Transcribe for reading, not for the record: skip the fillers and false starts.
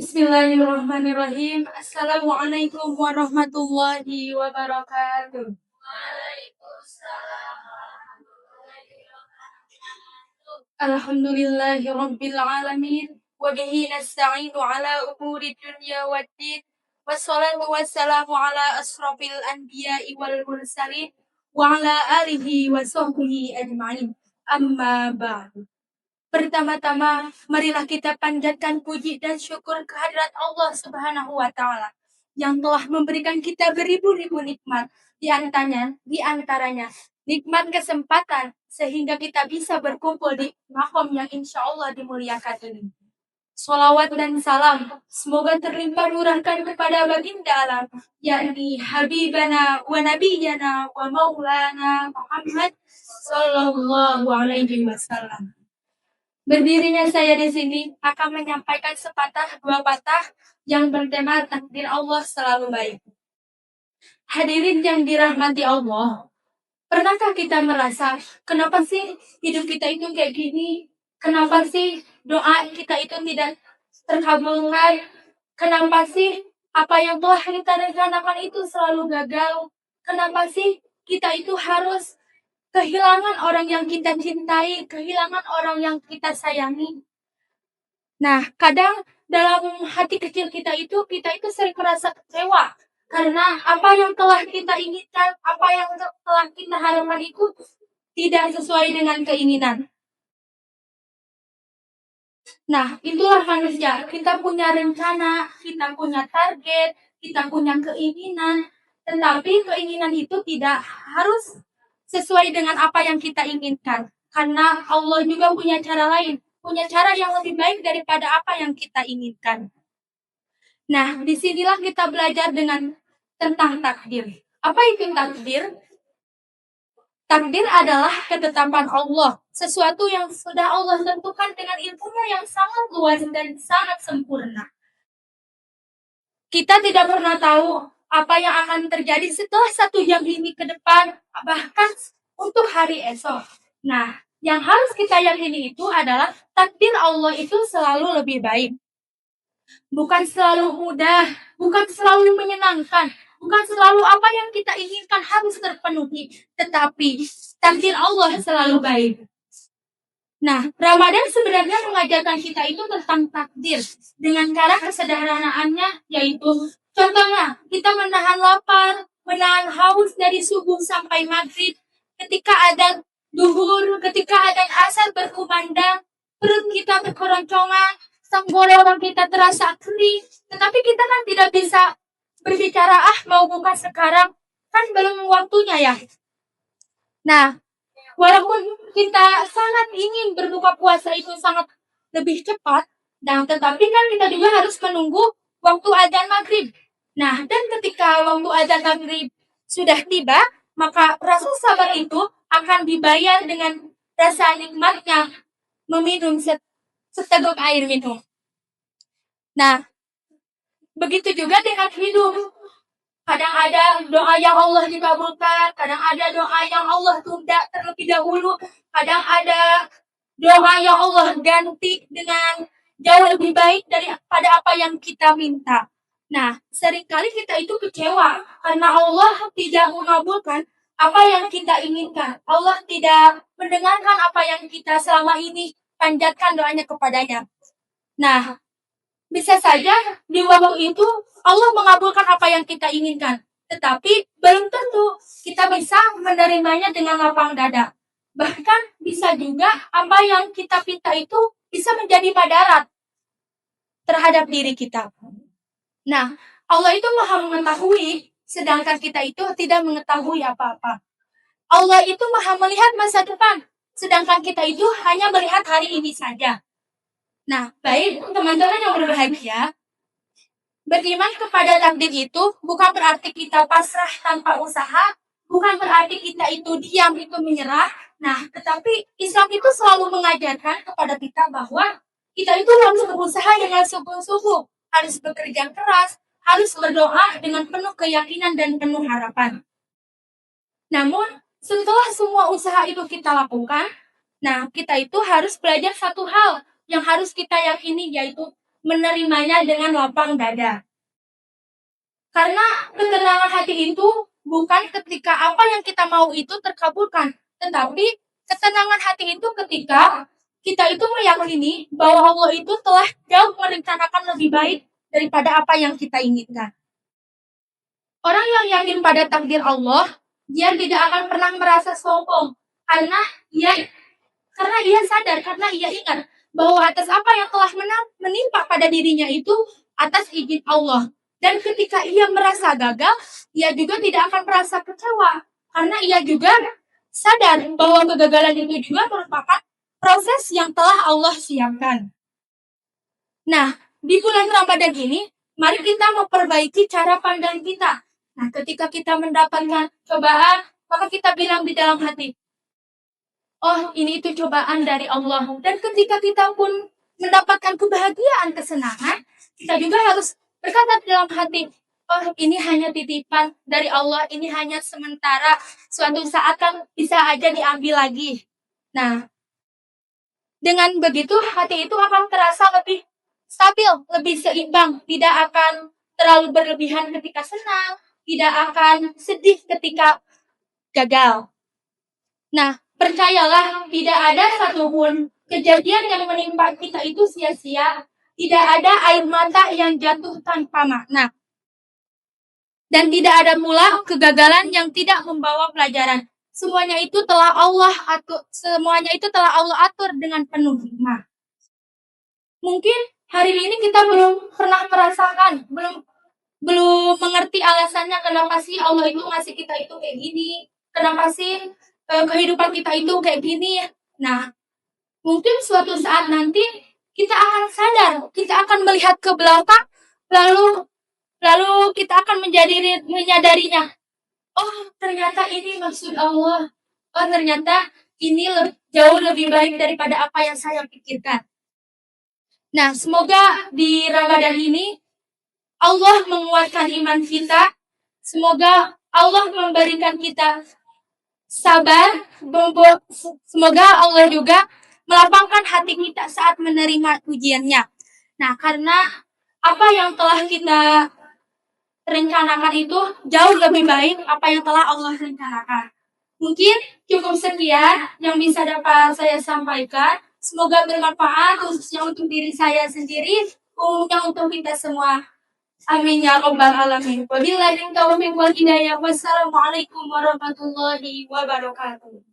Bismillahirrahmanirrahim. Assalamualaikum warahmatullahi wabarakatuh. Alhamdulillahi rabbil alamin. Wa bihi nasta'inu ala umuri dunya waddin. Wassalatu wassalamu ala asrafil anbiya'i wal mursalin. Wa ala alihi wa sahbihi ajma'in. Amma ba'du. Pertama-tama, marilah kita panjatkan puji dan syukur kehadirat Allah Subhanahu wa Ta'ala yang telah memberikan kita beribu-ribu nikmat, di antaranya nikmat kesempatan sehingga kita bisa berkumpul di makom yang insya Allah dimuliakan ini. Salawat dan salam semoga terlimpah curahkan kepada baginda alam, yakni Habibana wa Nabiyana wa Maulana Muhammad Sallallahu Alaihi Wasallam. Berdirinya saya di sini akan menyampaikan sepatah dua patah yang bertema takdir Allah selalu baik. Hadirin yang dirahmati Allah, pernahkah kita merasa kenapa sih hidup kita itu kayak gini? Kenapa sih doa kita itu tidak terkabulkan? Kenapa sih apa yang telah kita rencanakan itu selalu gagal? Kenapa sih kita itu harus kehilangan orang yang kita cintai, kehilangan orang yang kita sayangi? Nah, kadang dalam hati kecil kita itu sering merasa kecewa karena apa yang telah kita inginkan, apa yang telah kita harapkan itu tidak sesuai dengan keinginan. Nah, itulah manusia. Kita punya rencana, kita punya target, kita punya keinginan, tetapi keinginan itu tidak harus sesuai dengan apa yang kita inginkan. Karena Allah juga punya cara lain, punya cara yang lebih baik daripada apa yang kita inginkan. Nah, disinilah kita belajar tentang takdir. Apa itu takdir? Takdir adalah ketetapan Allah, sesuatu yang sudah Allah tentukan dengan ilmunya yang sangat luas dan sangat sempurna. Kita tidak pernah tahu apa yang akan terjadi setelah 1 jam ini ke depan, bahkan untuk hari esok. Nah, yang harus kita yakini itu adalah takdir Allah itu selalu lebih baik. Bukan selalu mudah, bukan selalu menyenangkan, bukan selalu apa yang kita inginkan harus terpenuhi, tetapi takdir Allah selalu baik. Nah, Ramadan sebenarnya mengajarkan kita itu tentang takdir dengan cara kesederhanaannya, yaitu contohnya kita menahan lapar, menahan haus dari subuh sampai maghrib, ketika adzan duhur, ketika adzan asar berkumandang, perut kita berkeroncongan, tenggorokan kita terasa kering, tetapi kita kan tidak bisa berbicara mau buka sekarang, kan belum waktunya ya. Nah, walaupun kita sangat ingin berbuka puasa itu sangat lebih cepat, tetapi kan kita juga harus menunggu waktu adzan maghrib. Nah, dan ketika waktu adzan maghrib sudah tiba, maka rasa sabar itu akan dibayar dengan rasa nikmatnya meminum seteguk air minum. Nah, begitu juga dengan hidup. Kadang ada doa yang Allah dikabulkan, kadang ada doa yang Allah tunda terlebih dahulu, kadang ada doa yang Allah ganti dengan jauh lebih baik daripada apa yang kita minta. Nah, seringkali kita itu kecewa karena Allah tidak mengabulkan apa yang kita inginkan. Allah tidak mendengarkan apa yang kita selama ini panjatkan doanya kepadanya. Nah, bisa saja di waktu itu Allah mengabulkan apa yang kita inginkan, tetapi belum tentu kita bisa menerimanya dengan lapang dada. Bahkan bisa juga apa yang kita minta itu bisa menjadi madarat terhadap diri kita. Nah, Allah itu Maha mengetahui, sedangkan kita itu tidak mengetahui apa-apa. Allah itu Maha melihat masa depan, sedangkan kita itu hanya melihat hari ini saja. Nah, baik teman-teman yang berbahagia, beriman kepada takdir itu bukan berarti kita pasrah tanpa usaha, bukan berarti kita itu diam, itu menyerah. Nah, tetapi Islam itu selalu mengajarkan kepada kita bahwa kita itu harus berusaha dengan sungguh-sungguh, harus bekerja keras, harus berdoa dengan penuh keyakinan dan penuh harapan. Namun, setelah semua usaha itu kita lakukan, nah kita itu harus belajar satu hal yang harus kita yakini, yaitu menerimanya dengan lapang dada. Karena ketenangan hati itu bukan ketika apa yang kita mau itu terkabulkan, tetapi ketenangan hati itu ketika kita itu meyakini bahwa Allah itu telah jauh merencanakan lebih baik daripada apa yang kita inginkan. Orang yang yakin pada takdir Allah, dia tidak akan pernah merasa sombong karena ia sadar, karena ia ingat bahwa atas apa yang telah menimpa pada dirinya itu atas izin Allah. Dan ketika ia merasa gagal, ia juga tidak akan merasa kecewa karena ia juga sadar bahwa kegagalan itu juga merupakan proses yang telah Allah siapkan. Nah, di bulan Ramadan ini, mari kita memperbaiki cara pandang kita. Nah, ketika kita mendapatkan cobaan, maka kita bilang di dalam hati, oh, ini itu cobaan dari Allah. Dan ketika kita pun mendapatkan kebahagiaan, kesenangan, kita juga harus berkata di dalam hati, oh, ini hanya titipan dari Allah, ini hanya sementara, suatu saat kan bisa aja diambil lagi. Nah, dengan begitu hati itu akan terasa lebih stabil, lebih seimbang, tidak akan terlalu berlebihan ketika senang, tidak akan sedih ketika gagal. Nah, percayalah, tidak ada satupun kejadian yang menimpa kita itu sia-sia. Tidak ada air mata yang jatuh tanpa makna. Dan tidak ada pula kegagalan yang tidak membawa pelajaran. Semuanya itu telah Allah atur dengan penuh hikmah. Mungkin hari ini kita belum pernah merasakan, belum mengerti alasannya kenapa sih Allah itu ngasih kita itu kayak gini, kenapa sih kehidupan kita itu kayak gini. Nah, mungkin suatu saat nanti kita akan sadar, kita akan melihat ke belakang, lalu kita akan menyadarinya. Oh, ternyata ini maksud Allah. Oh, ternyata ini jauh lebih baik daripada apa yang saya pikirkan. Nah, semoga di Ramadan ini Allah menguatkan iman kita. Semoga Allah memberikan kita sabar. Semoga Allah juga melapangkan hati kita saat menerima ujiannya. Nah, karena apa yang telah kita rencanakan itu jauh lebih baik apa yang telah Allah rencanakan. Mungkin cukup sekian yang bisa dapat saya sampaikan. Semoga bermanfaat khususnya untuk diri saya sendiri, umumnya untuk kita semua. Amin ya rabbal alamin. Wabillahi taufiq wal hidayah. Wassalamualaikum warahmatullahi wabarakatuh.